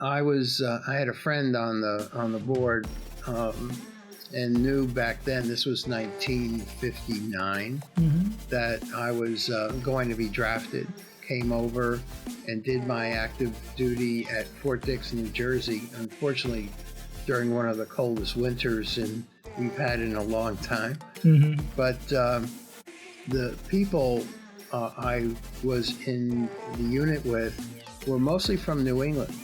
I had a friend on the board, and knew back then, this was 1959, that I was going to be drafted. Came over and did my active duty at Fort Dix, New Jersey. Unfortunately, during one of the coldest winters we've had in a long time. But the people I was in the unit with were mostly from New England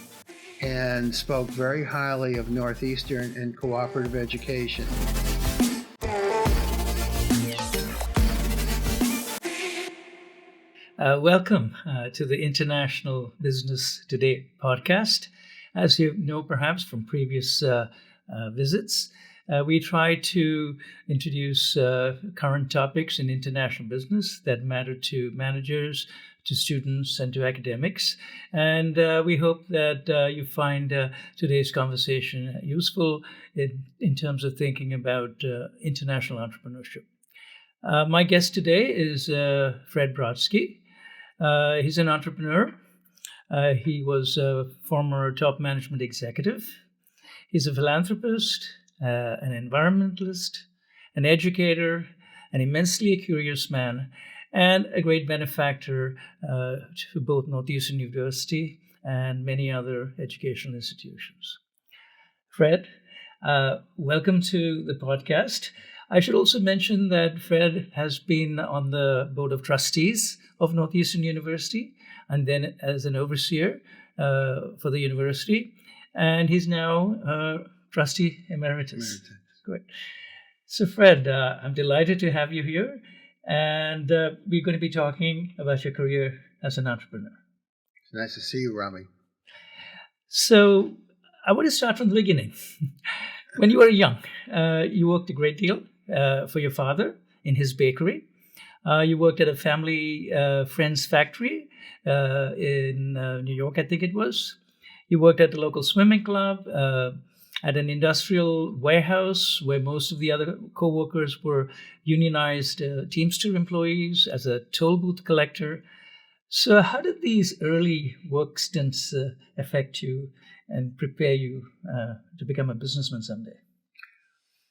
and spoke very highly of Northeastern and cooperative education. Welcome to the International Business Today podcast. As you know, perhaps from previous visits, we try to introduce current topics in international business that matter to managers, to students, and to academics. And we hope that you find today's conversation useful in terms of thinking about international entrepreneurship. My guest today is Fred Brodsky. He's an entrepreneur. He was a former top management executive. He's a philanthropist, an environmentalist, an educator, an immensely curious man, and a great benefactor to both Northeastern University and many other educational institutions. Fred, welcome to the podcast. I should also mention that Fred has been on the board of trustees of Northeastern University and then as an overseer for the university. And he's now Trustee Emeritus. Great. So Fred, I'm delighted to have you here. And we're going to be talking about your career as an entrepreneur. It's nice to see you, Rami. So I want to start from the beginning. When you were young, you worked a great deal for your father in his bakery. You worked at a family friend's factory in New York, I think it was. You worked at the local swimming club, at an industrial warehouse where most of the other co-workers were unionized Teamster employees, as a toll booth collector. So how did these early work stints affect you and prepare you to become a businessman someday?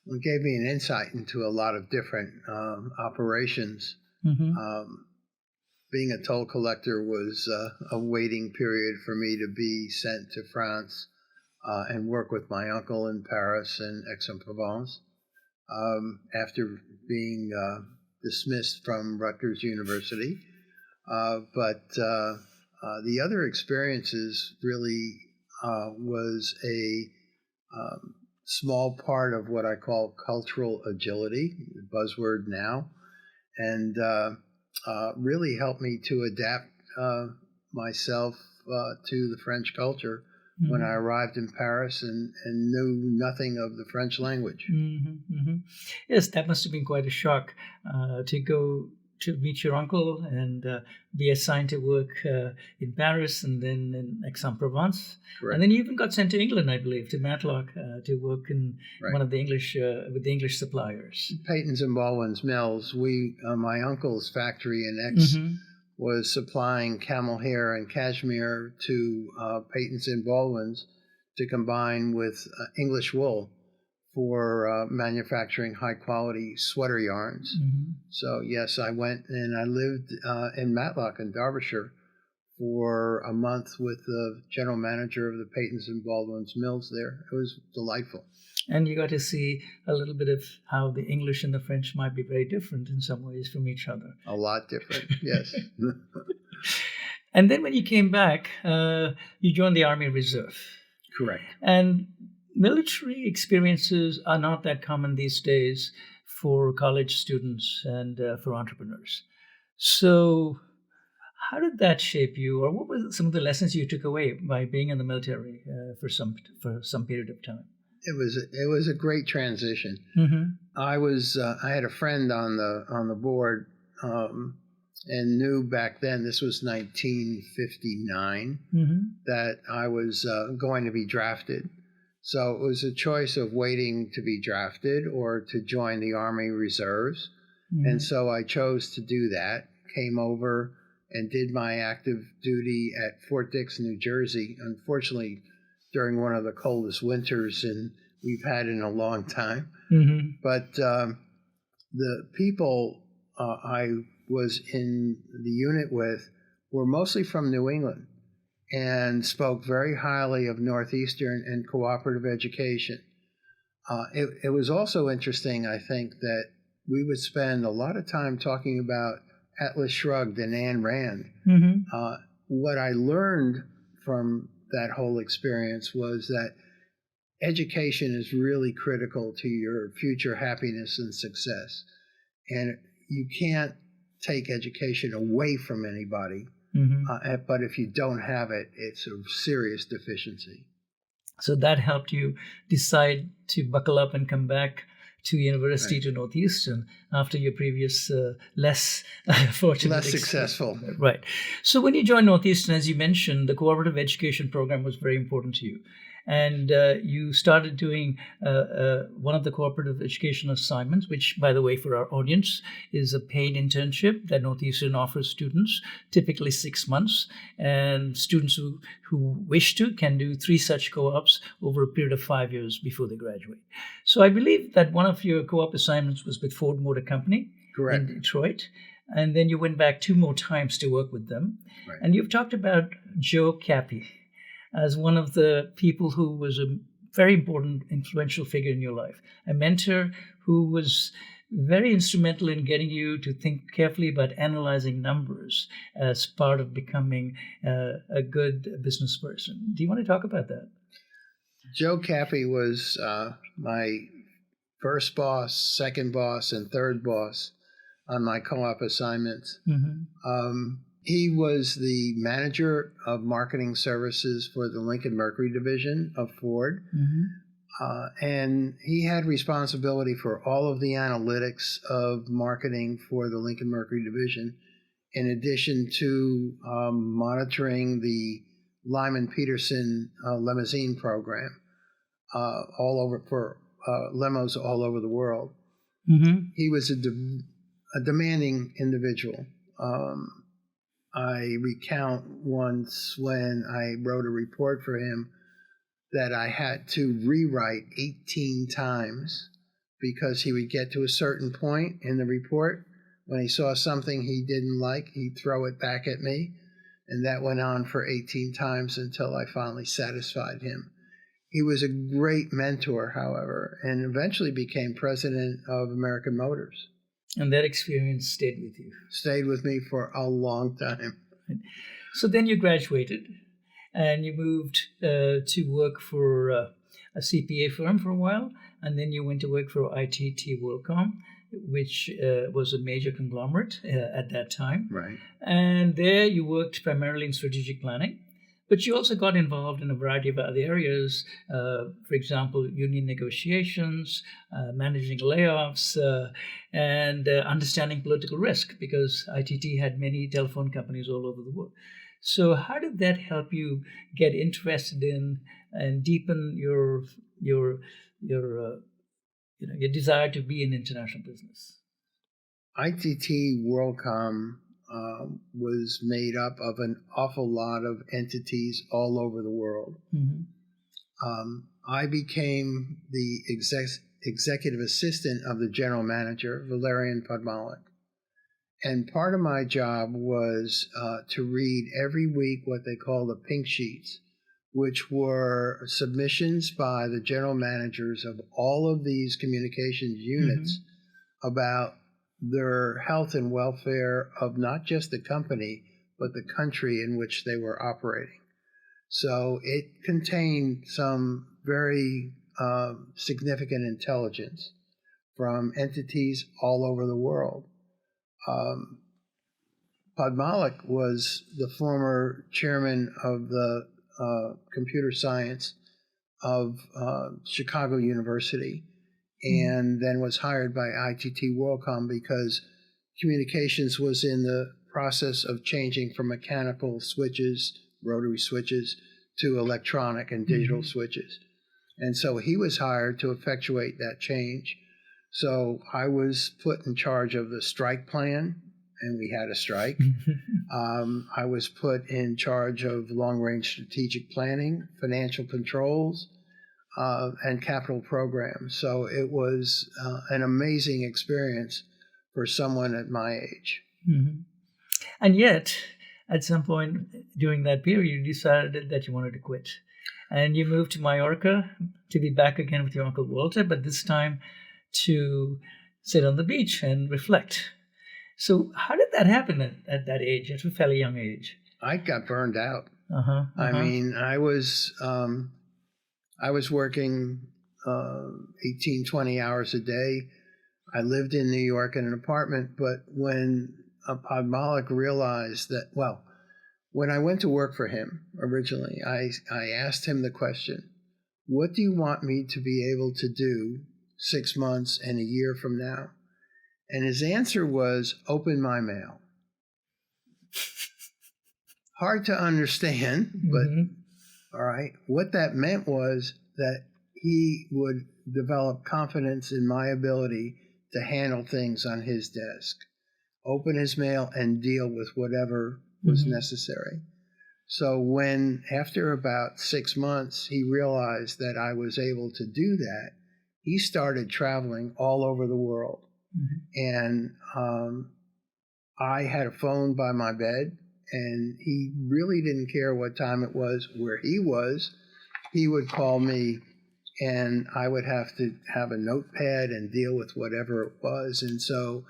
It gave me an insight into a lot of different operations. Being a toll collector was a waiting period for me to be sent to France and work with my uncle in Paris and Aix-en-Provence. After being dismissed from Rutgers University. But the other experiences really was a small part of what I call cultural agility, the buzzword now, and really helped me to adapt myself to the French culture when I arrived in Paris and knew nothing of the French language. Yes, that must have been quite a shock to go to meet your uncle and be assigned to work in Paris and then in Aix-en-Provence. Correct. And then you even got sent to England, I believe, to Matlock to work in one of the English with the English suppliers. Peyton's and Baldwin's Mills. My uncle's factory in Aix was supplying camel hair and cashmere to Peyton's and Baldwin's to combine with English wool for manufacturing high-quality sweater yarns. So, yes, I went and I lived in Matlock in Derbyshire for a month with the general manager of the Peyton's and Baldwin's Mills there. It was delightful. And you got to see a little bit of how the English and the French might be very different in some ways from each other. A lot different, yes. And then when you came back, you joined the Army Reserve. Correct. And military experiences are not that common these days for college students and for entrepreneurs. So how did that shape you, or what were some of the lessons you took away by being in the military for some period of time? It was a great transition. I had a friend on the board and knew back then, this was 1959, that I was going to be drafted. So it was a choice of waiting to be drafted or to join the Army Reserves. And so I chose to do that, came over and did my active duty at Fort Dix, New Jersey. Unfortunately, during one of the coldest winters we've had in a long time. But the people I was in the unit with were mostly from New England and spoke very highly of Northeastern and cooperative education. It was also interesting, I think, that we would spend a lot of time talking about Atlas Shrugged and Ayn Rand. What I learned from that whole experience was that education is really critical to your future happiness and success. And you can't take education away from anybody, but if you don't have it, it's a serious deficiency. So that helped you decide to buckle up and come back to university, right, to Northeastern after your previous less fortunate, less successful. Right. So when you joined Northeastern, as you mentioned, the cooperative education program was very important to you. And you started doing one of the cooperative education assignments, which, by the way, for our audience, is a paid internship that Northeastern offers students, typically 6 months. And students who wish to can do 3 such co-ops over a period of 5 years before they graduate. So I believe that one of your co-op assignments was with Ford Motor Company. Correct. In Detroit. And then you went back 2 more times to work with them. Right. And you've talked about Joe Cappy as one of the people who was a very important, influential figure in your life, a mentor who was very instrumental in getting you to think carefully about analyzing numbers as part of becoming a good business person. Do you want to talk about that? Joe Cappy was my first boss, second boss, and third boss on my co-op assignments. He was the manager of marketing services for the Lincoln Mercury division of Ford. And he had responsibility for all of the analytics of marketing for the Lincoln Mercury division, in addition to monitoring the Lyman Peterson limousine program all over for limos all over the world. He was a demanding individual. I recount once when I wrote a report for him that I had to rewrite 18 times because he would get to a certain point in the report. When he saw something he didn't like, he'd throw it back at me. And that went on for 18 times until I finally satisfied him. He was a great mentor, however, and eventually became president of American Motors. And that experience stayed with you? Stayed with me for a long time. So then you graduated and you moved to work for a CPA firm for a while. And then you went to work for ITT WorldCom, which was a major conglomerate at that time. Right. And there you worked primarily in strategic planning. But you also got involved in a variety of other areas, for example, union negotiations, managing layoffs, and understanding political risk, because ITT had many telephone companies all over the world. So how did that help you get interested in and deepen your desire to be in international business? ITT WorldCom was made up of an awful lot of entities all over the world. I became the executive assistant of the general manager, Valerian Podmalik. And part of my job was to read every week what they call the pink sheets, which were submissions by the general managers of all of these communications units about their health and welfare of not just the company, but the country in which they were operating. So it contained some very significant intelligence from entities all over the world. Podmalik was the former chairman of the computer science of Chicago University, and then was hired by ITT WorldCom because communications was in the process of changing from mechanical switches, rotary switches, to electronic and digital switches. And so he was hired to effectuate that change. So I was put in charge of the strike plan and we had a strike. I was put in charge of long-range strategic planning, financial controls, and capital programs. So it was an amazing experience for someone at my age. Mm-hmm. And yet, at some point during that period, you decided that you wanted to quit. And you moved to Mallorca to be back again with your Uncle Walter, but this time to sit on the beach and reflect. So how did that happen at that age, at a fairly young age? I got burned out. Uh-huh. I mean, I was working 18, 20 hours a day. I lived in New York in an apartment, but when Malik realized that, well, when I went to work for him originally, I asked him the question, what do you want me to be able to do 6 months and a year from now? And his answer was, open my mail. Hard to understand, but all right. What that meant was that he would develop confidence in my ability to handle things on his desk, open his mail, and deal with whatever was necessary. So when, after about 6 months, he realized that I was able to do that, he started traveling all over the world. And I had a phone by my bed, and he really didn't care what time it was, where he was. He would call me, and I would have to have a notepad and deal with whatever it was. And so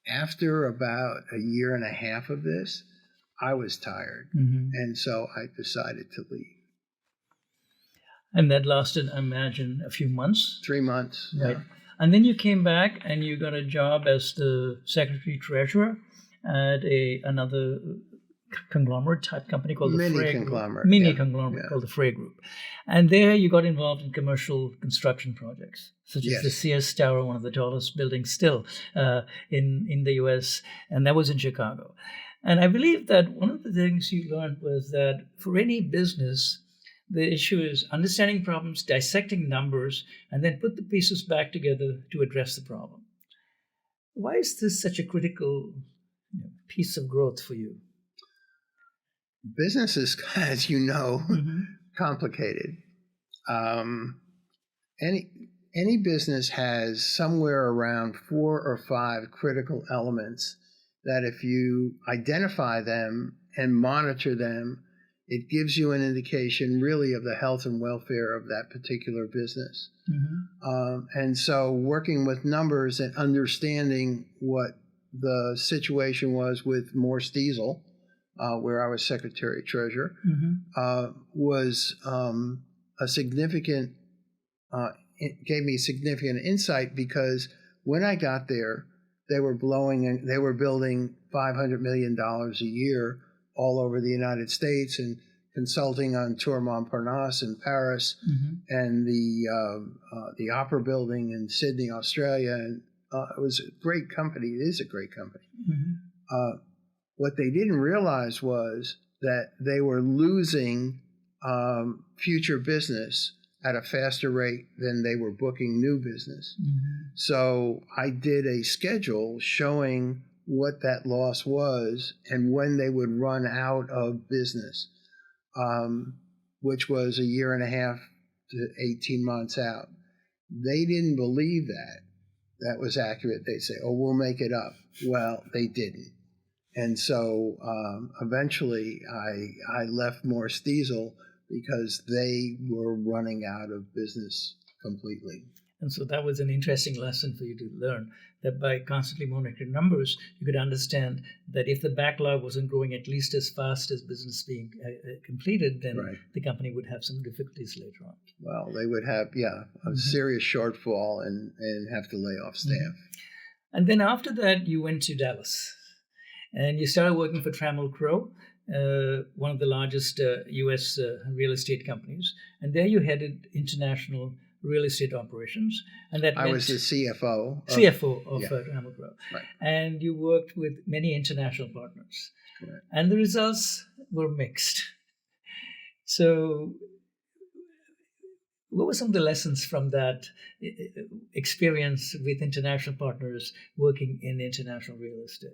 after about a year and a half of this, I was tired. And so I decided to leave. And that lasted, I imagine, a few months? 3 months. Right. And then you came back and you got a job as the secretary treasurer at another conglomerate type company called the Mini Frey conglomerate. Group. Mini conglomerate called the Frey Group. And there you got involved in commercial construction projects, such as the Sears Tower, one of the tallest buildings still in the US, and that was in Chicago. And I believe that one of the things you learned was that for any business, the issue is understanding problems, dissecting numbers, and then put the pieces back together to address the problem. Why is this such a critical piece of growth for you? Business is, as you know, complicated. Any business has somewhere around 4 or 5 critical elements that if you identify them and monitor them, it gives you an indication really of the health and welfare of that particular business. And so working with numbers and understanding what the situation was with Morse Diesel, where I was secretary treasurer, was a significant, it gave me significant insight, because when I got there, they were building $500 million a year all over the United States, and consulting on Tour Montparnasse in Paris, and the Opera Building in Sydney, Australia. And it was a great company. It is a great company. What they didn't realize was that they were losing future business at a faster rate than they were booking new business. So I did a schedule showing what that loss was and when they would run out of business, which was a year and a half to 18 months out. They didn't believe that was accurate. They'd say, oh, we'll make it up. Well, they didn't. And so eventually I left Morse Diesel because they were running out of business completely. And so that was an interesting lesson for you to learn, that by constantly monitoring numbers, you could understand that if the backlog wasn't growing at least as fast as business being completed, then the company would have some difficulties later on. Well, they would have, a serious shortfall and have to lay off staff. And then after that, you went to Dallas and you started working for Trammell Crow, one of the largest U.S. Real estate companies. And there you headed international real estate operations, and that I was the CFO of Trammell Crow, right. And you worked with many international partners, Correct. And the results were mixed. So, what were some of the lessons from that experience with international partners working in international real estate?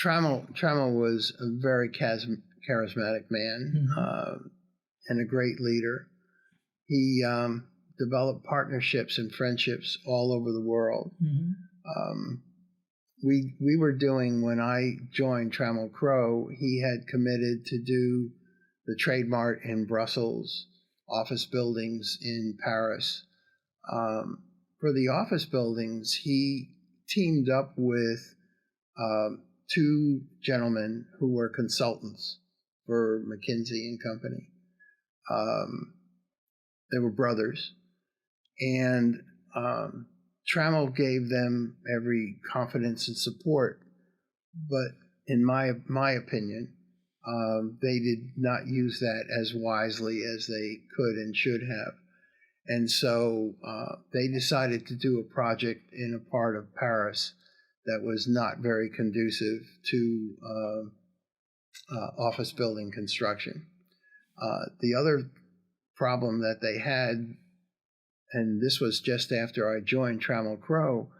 Trammell was a very charismatic man and a great leader. He developed partnerships and friendships all over the world. We were doing, when I joined Trammell Crow, he had committed to do the Trade Mart in Brussels, office buildings in Paris. For the office buildings, he teamed up with two gentlemen who were consultants for McKinsey and Company. They were brothers, and Trammell gave them every confidence and support, but in my opinion, they did not use that as wisely as they could and should have. And so they decided to do a project in a part of Paris that was not very conducive to office building construction. The other problem that they had, and this was just after I joined Trammell Crow,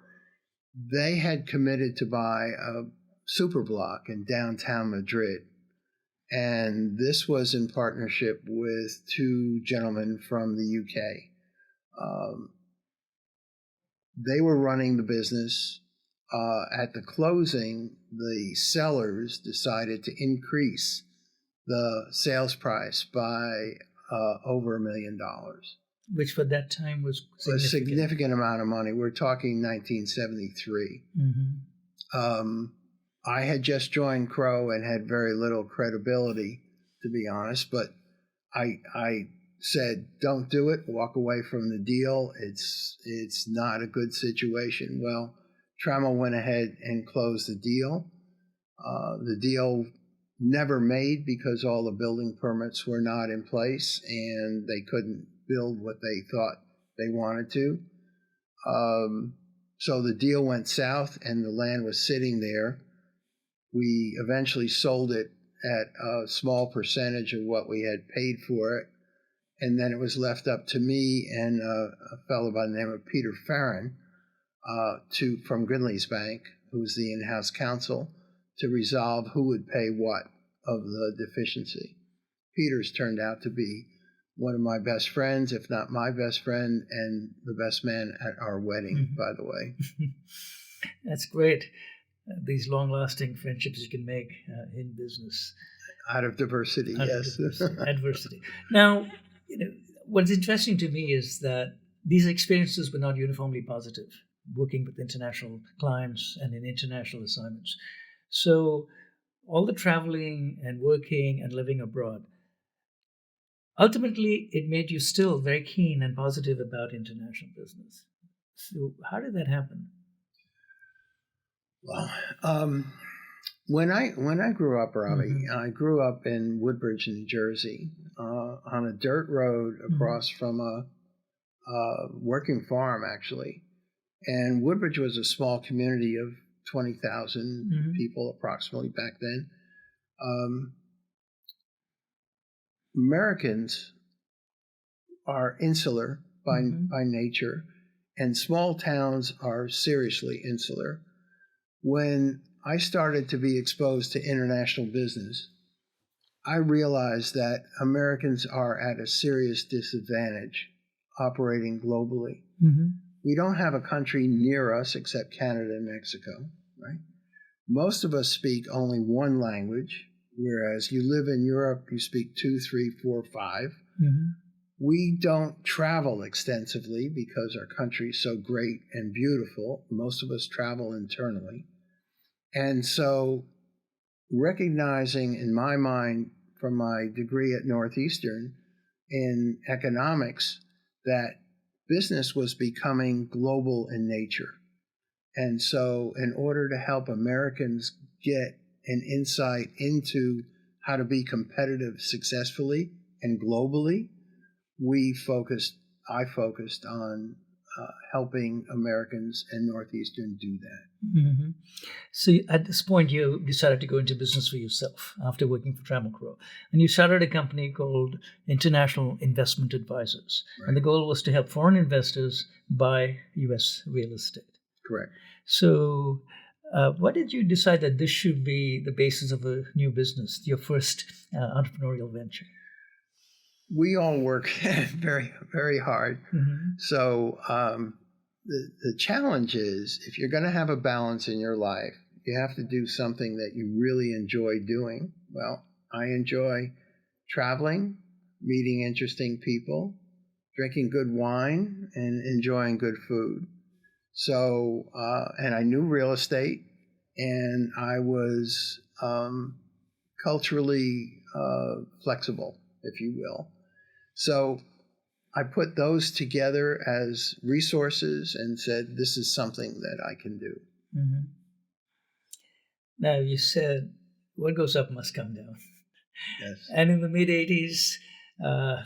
they had committed to buy a superblock in downtown Madrid. And this was in partnership with two gentlemen from the UK. They were running the business. At the closing, the sellers decided to increase the sales price by over $1 million. Which for that time was a significant amount of money. We're talking 1973. I had just joined Crow and had very little credibility, to be honest, but I said, don't do it, walk away from the deal. It's not a good situation. Well, Trammell went ahead and closed the deal. The deal never made because all the building permits were not in place and they couldn't build what they thought they wanted to. So the deal went south and the land was sitting there. We eventually sold it at a small percentage of what we had paid for it. And then it was left up to me and a fellow by the name of Peter Farron from Grinley's Bank, who was the in-house counsel, to resolve who would pay what of the deficiency. Peter's turned out to be one of my best friends, if not my best friend, and the best man at our wedding, by the way. That's great. These long-lasting friendships you can make in business. Out of diversity, yes. Adversity. Now, what's interesting to me is that these experiences were not uniformly positive, working with international clients and in international assignments. So all the traveling and working and living abroad, ultimately, it made you still very keen and positive about international business. So how did that happen? Well, when I grew up, Robbie, I grew up in Woodbridge, New Jersey, on a dirt road across from a working farm, actually. And Woodbridge was a small community of 20,000 people approximately back then. Americans are insular by nature, and small towns are seriously insular. When I started to be exposed to international business, I realized that Americans are at a serious disadvantage operating globally. We don't have a country near us except Canada and Mexico, right? Most of us speak only one language, whereas you live in Europe, you speak 2, 3, 4, 5. We don't travel extensively because our country is so great and beautiful. Most of us travel internally. And so recognizing in my mind from my degree at Northeastern in economics that business was becoming global in nature. And so in order to help Americans get an insight into how to be competitive successfully and globally, I focused on helping Americans and Northeastern do that. So at this point, you decided to go into business for yourself after working for Trammell Crow. And you started a company called International Investment Advisors. Right. And the goal was to help foreign investors buy U.S. real estate. Correct. So Why did you decide that this should be the basis of a new business, your first entrepreneurial venture? We all work very, very hard. Mm-hmm. So the challenge is, if you're going to have a balance in your life, you have to do something that you really enjoy doing. Well, I enjoy traveling, meeting interesting people, drinking good wine, and enjoying good food. So, and I knew real estate, and I was culturally flexible, if you will. So I put those together as resources and said, this is something that I can do. Mm-hmm. Now, you said, what goes up must come down. Yes. And in the mid-'80s,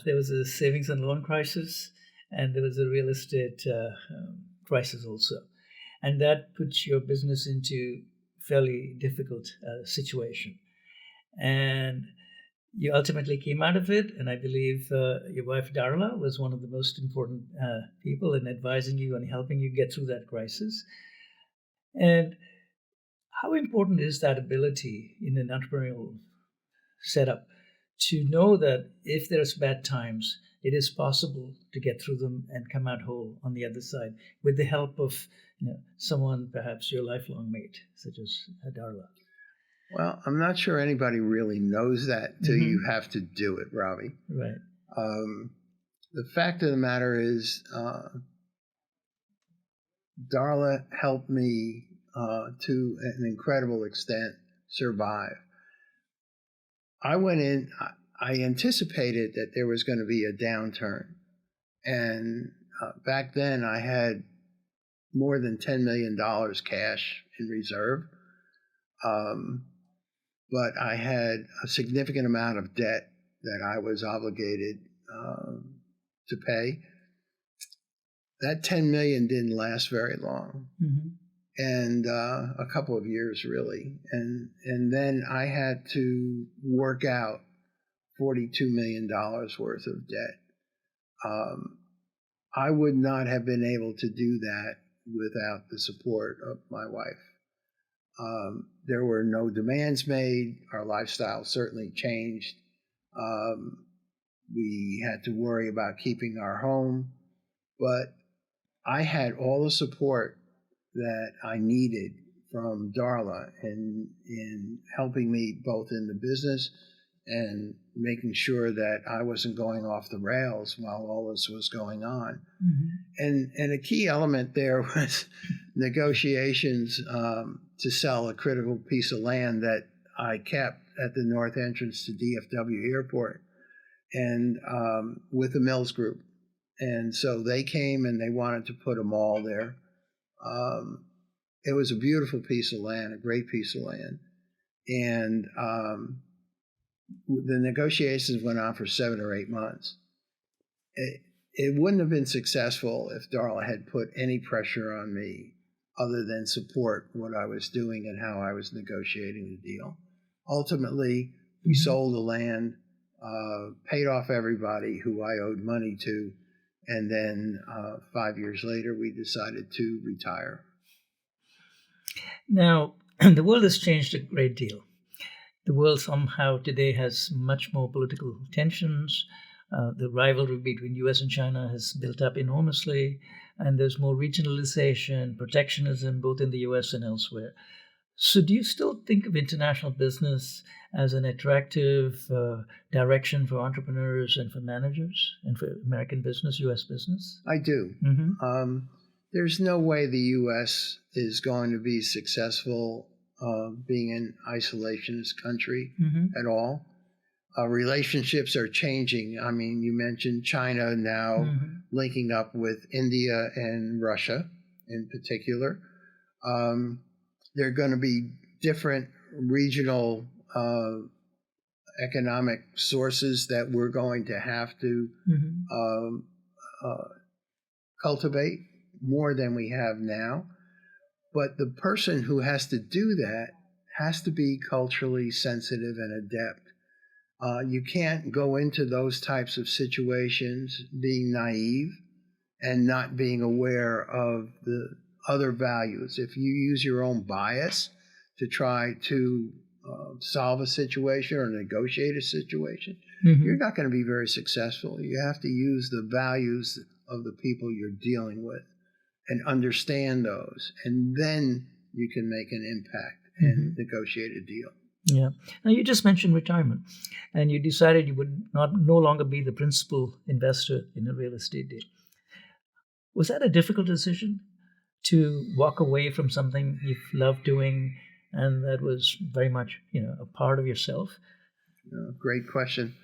there was a savings and loan crisis, and there was a real estate crisis also. And that puts your business into fairly difficult situation. And you ultimately came out of it, and I believe your wife, Darla, was one of the most important people in advising you and helping you get through that crisis. And how important is that ability in an entrepreneurial setup to know that if there's bad times, it is possible to get through them and come out whole on the other side with the help of someone, perhaps your lifelong mate, such as Darla? Well, I'm not sure anybody really knows that till you have to do it, Ravi. Right. The fact of the matter is, Darla helped me to an incredible extent survive. I went in, I anticipated that there was going to be a downturn. And back then I had more than $10 million cash in reserve. But I had a significant amount of debt that I was obligated to pay. That $10 million didn't last very long. Mm-hmm. And a couple of years, really. And then I had to work out $42 million worth of debt. I would not have been able to do that without the support of my wife. There were no demands made. Our lifestyle certainly changed. We had to worry about keeping our home. But I had all the support that I needed from Darla in helping me both in the business and making sure that I wasn't going off the rails while all this was going on. Mm-hmm. And a key element there was negotiations to sell a critical piece of land that I kept at the north entrance to DFW Airport and with the Mills Group. And so they came and they wanted to put a mall there. It was a beautiful piece of land, a great piece of land. And the negotiations went on for 7 or 8 months. It wouldn't have been successful if Darla had put any pressure on me other than support what I was doing and how I was negotiating the deal. Ultimately, we sold the land, paid off everybody who I owed money to, and then 5 years later, we decided to retire. Now, the world has changed a great deal. The world somehow today has much more political tensions. The rivalry between U.S. and China has built up enormously, and there's more regionalization, protectionism, both in the U.S. and elsewhere. So do you still think of international business as an attractive direction for entrepreneurs and for managers and for American business, U.S. business? I do. Mm-hmm. There's no way the U.S. is going to be successful being an isolationist country at all. Relationships are changing. I mean, you mentioned China now linking up with India and Russia in particular. There are going to be different regional economic sources that we're going to have to cultivate more than we have now. But the person who has to do that has to be culturally sensitive and adept. You can't go into those types of situations being naive and not being aware of the other values. If you use your own bias to try to solve a situation or negotiate a situation, you're not going to be very successful. You have to use the values of the people you're dealing with and understand those, and then you can make an impact and negotiate a deal. Yeah. Now, you just mentioned retirement, and you decided you would no longer be the principal investor in a real estate deal. Was that a difficult decision to walk away from something you've loved doing and that was very much, a part of yourself? Great question.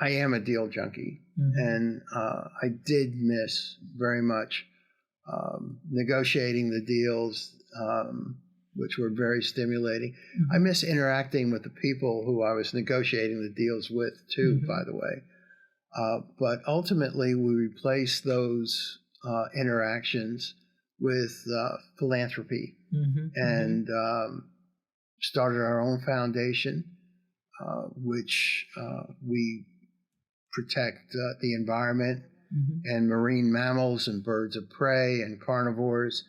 I am a deal junkie, and I did miss very much negotiating the deals, which were very stimulating. I miss interacting with the people who I was negotiating the deals with, too, by the way. But ultimately, we replaced those interactions with philanthropy and started our own foundation, which we protect the environment and marine mammals and birds of prey and carnivores.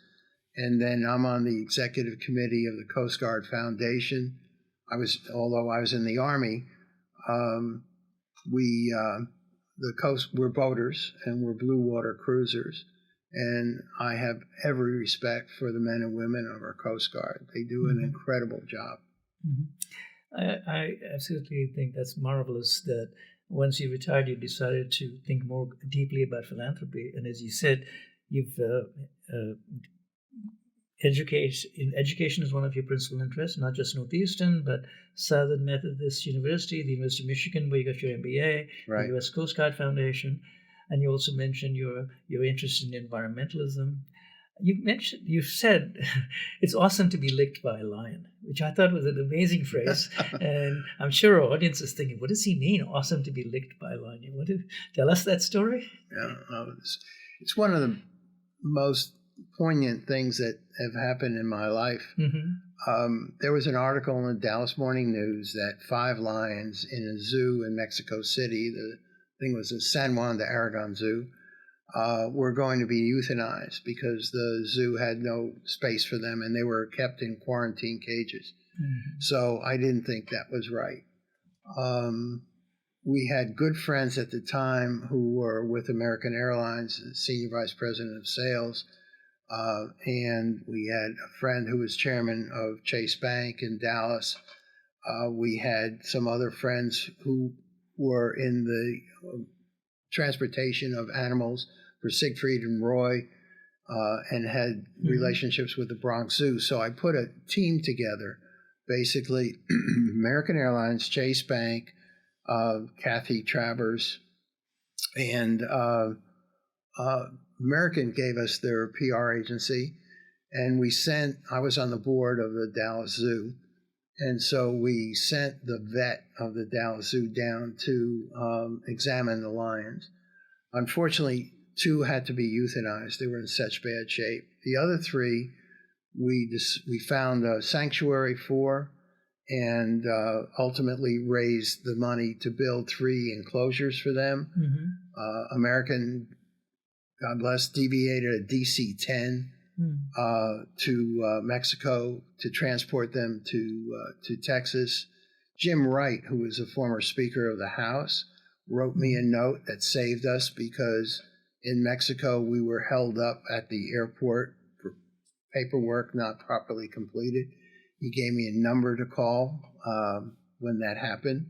And then I'm on the executive committee of the Coast Guard Foundation. Although I was in the Army, we're boaters and we're blue water cruisers. And I have every respect for the men and women of our Coast Guard. They do an incredible job. I absolutely think that's marvelous that once you retired, you decided to think more deeply about philanthropy. And as you said, you've education is one of your principal interests, not just Northeastern, but Southern Methodist University, the University of Michigan, where you got your MBA, the U.S. Coast Guard Foundation, and you also mentioned your interest in environmentalism. You said it's awesome to be licked by a lion, which I thought was an amazing phrase, and I'm sure our audience is thinking, what does he mean? Awesome to be licked by a lion? You want to tell us that story? Yeah, it's one of the most poignant things that have happened in my life. There was an article in the Dallas Morning News that 5 lions in a zoo in Mexico City, the thing was the San Juan de Aragon Zoo, were going to be euthanized because the zoo had no space for them and they were kept in quarantine cages. So I didn't think that was right. We had good friends at the time who were with American Airlines, senior vice president of sales, and we had a friend who was chairman of Chase Bank in Dallas. We had some other friends who were in the transportation of animals for Siegfried and Roy, and had relationships with the Bronx Zoo. So I put a team together, basically American Airlines, Chase Bank, Kathy Travers, and American gave us their PR agency, and I was on the board of the Dallas Zoo, and so we sent the vet of the Dallas Zoo down to examine the lions. Unfortunately, 2 had to be euthanized. They were in such bad shape. The other 3, we found a sanctuary for, and ultimately raised the money to build 3 enclosures for them. American, God bless, deviated a DC-10 to Mexico to transport them to Texas. Jim Wright, who was a former Speaker of the House, wrote me a note that saved us because in Mexico we were held up at the airport for paperwork not properly completed. He gave me a number to call when that happened.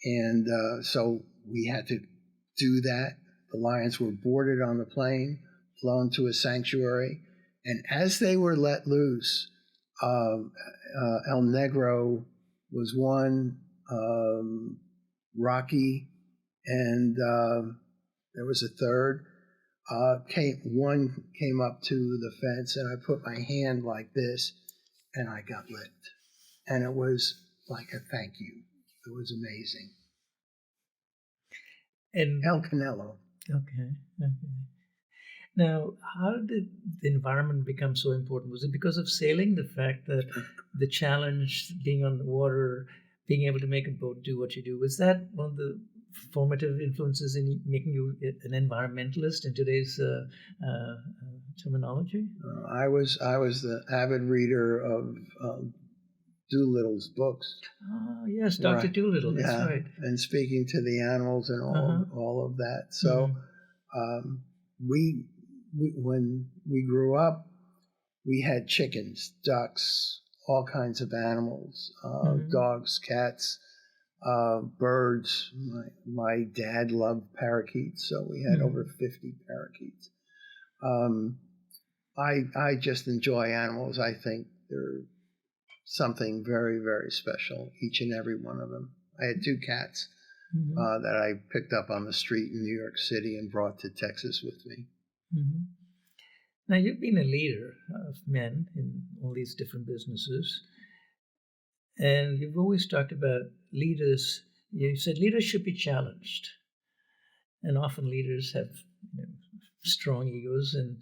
And so we had to do that. The lions were boarded on the plane, flown to a sanctuary. And as they were let loose, El Negro was one, Rocky, and there was a third. One came up to the fence, and I put my hand like this, and I got licked. And it was like a thank you. It was amazing. And El Canelo. Okay. Now, how did the environment become so important? Was it because of sailing, the fact that the challenge, being on the water, being able to make a boat do what you do, was that one of the formative influences in making you an environmentalist in today's terminology? I was the avid reader of Doolittle's books. Oh, yes, Dr. Right. Doolittle, that's Yeah, right. and speaking to the animals and all of that. So we when we grew up, we had chickens, ducks, all kinds of animals, dogs, cats, birds. My dad loved parakeets, so we had over 50 parakeets. I just enjoy animals. I think they're something very, very special, each and every one of them. I had 2 cats that I picked up on the street in New York City and brought to Texas with me. Now, you've been a leader of men in all these different businesses, and you've always talked about leaders. You said leaders should be challenged, and often leaders have strong egos and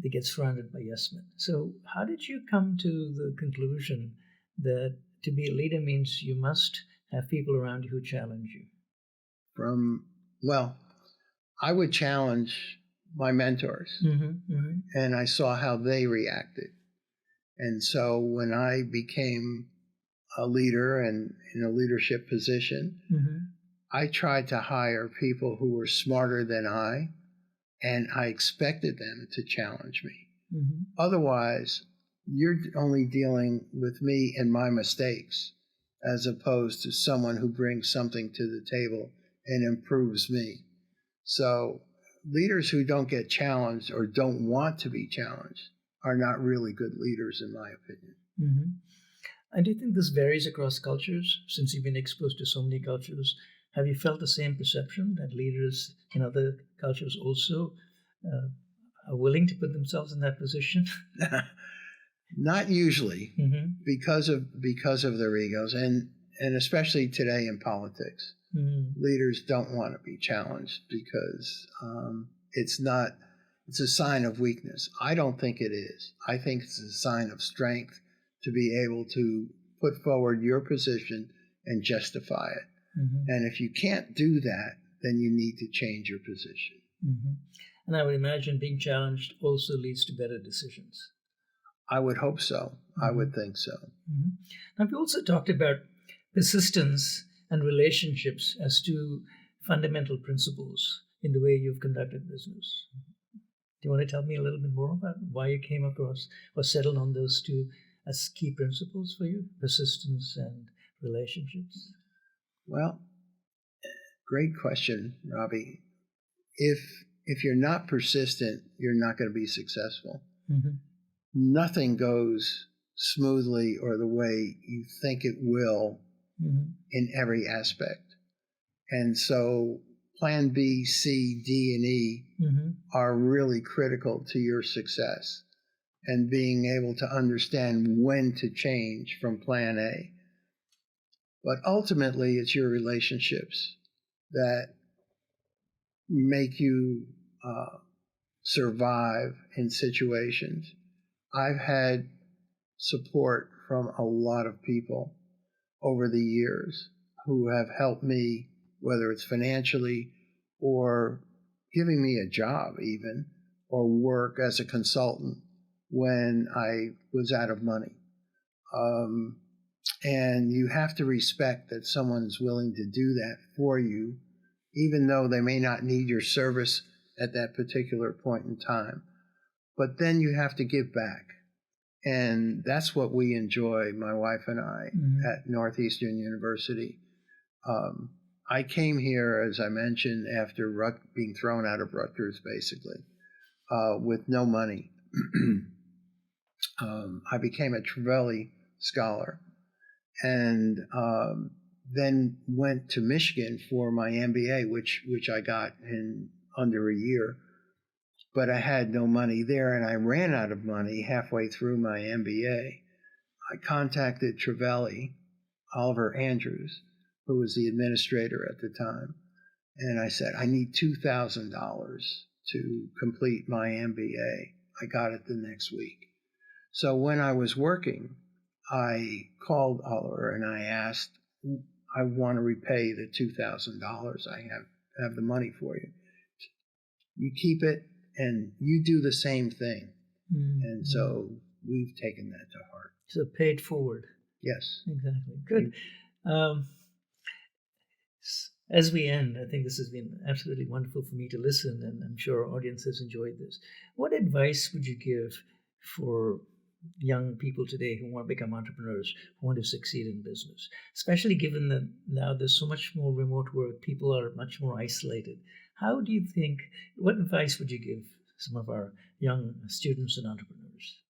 they get surrounded by yes men. So how did you come to the conclusion that to be a leader means you must have people around you who challenge you? Well, I would challenge my mentors, and I saw how they reacted. And so when I became a leader and in a leadership position, I tried to hire people who were smarter than I, and I expected them to challenge me. Otherwise, you're only dealing with me and my mistakes, as opposed to someone who brings something to the table and improves me. So leaders who don't get challenged or don't want to be challenged are not really good leaders, in my opinion. And do you think this varies across cultures? Since you've been exposed to so many cultures, have you felt the same perception that leaders in other cultures also are willing to put themselves in that position? Not usually, because of their egos, and especially today in politics. Leaders don't want to be challenged because it's a sign of weakness. I don't think it is. I think it's a sign of strength to be able to put forward your position and justify it. And if you can't do that, then you need to change your position. And I would imagine being challenged also leads to better decisions. I would hope so. I would think so. Now, we also talked about persistence and relationships as two fundamental principles in the way you've conducted business. Do you want to tell me a little bit more about why you came across or settled on those two as key principles for you, persistence and relationships? Well, great question, Robbie. If you're not persistent, you're not going to be successful. Nothing goes smoothly or the way you think it will in every aspect. And so plan B, C, D, and E are really critical to your success and being able to understand when to change from plan A. But ultimately, it's your relationships that make you survive in situations. I've had support from a lot of people over the years who have helped me, whether it's financially or giving me a job even, or work as a consultant when I was out of money. And you have to respect that someone's willing to do that for you, even though they may not need your service at that particular point in time. But then you have to give back. And that's what we enjoy, my wife and I, at Northeastern University. I came here, as I mentioned, after being thrown out of Rutgers, basically, with no money. I became a Trevally scholar and then went to Michigan for my MBA, which I got in under a year. But I had no money there, and I ran out of money halfway through my MBA. I contacted Trevally, Oliver Andrews, who was the administrator at the time, and I said, I need $2,000 to complete my MBA. I got it the next week. So when I was working, I called Oliver and I asked, I want to repay the $2,000. I have the money for you. You keep it, and you do the same thing. Mm-hmm. And so we've taken that to heart. So pay it forward. Yes. Exactly. Good. As we end, I think this has been absolutely wonderful for me to listen, and I'm sure our audience has enjoyed this. What advice would you give for young people today who want to become entrepreneurs, who want to succeed in business, especially given that now there's so much more remote work, people are much more isolated? How do you think, what advice would you give some of our young students and entrepreneurs?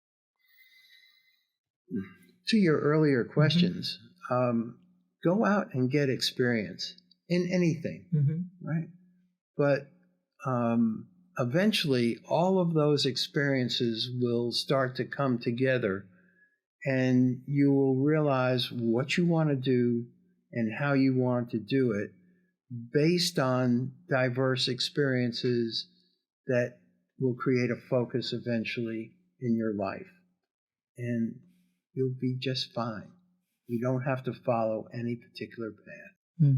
To your earlier questions, go out and get experience in anything, right? But eventually, all of those experiences will start to come together, and you will realize what you want to do and how you want to do it based on diverse experiences that will create a focus eventually in your life. And you'll be just fine. You don't have to follow any particular path.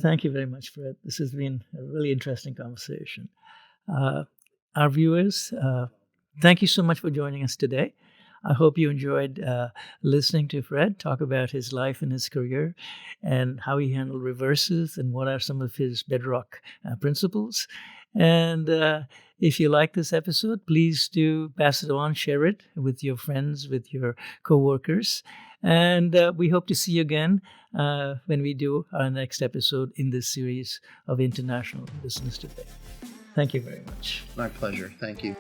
Thank you very much, Fred. This has been a really interesting conversation. Our viewers, thank you so much for joining us today. I hope you enjoyed listening to Fred talk about his life and his career and how he handled reverses and what are some of his bedrock principles. And if you like this episode, please do pass it on, share it with your friends, with your coworkers. And we hope to see you again when we do our next episode in this series of International Business Today. Thank you very much. My pleasure. Thank you.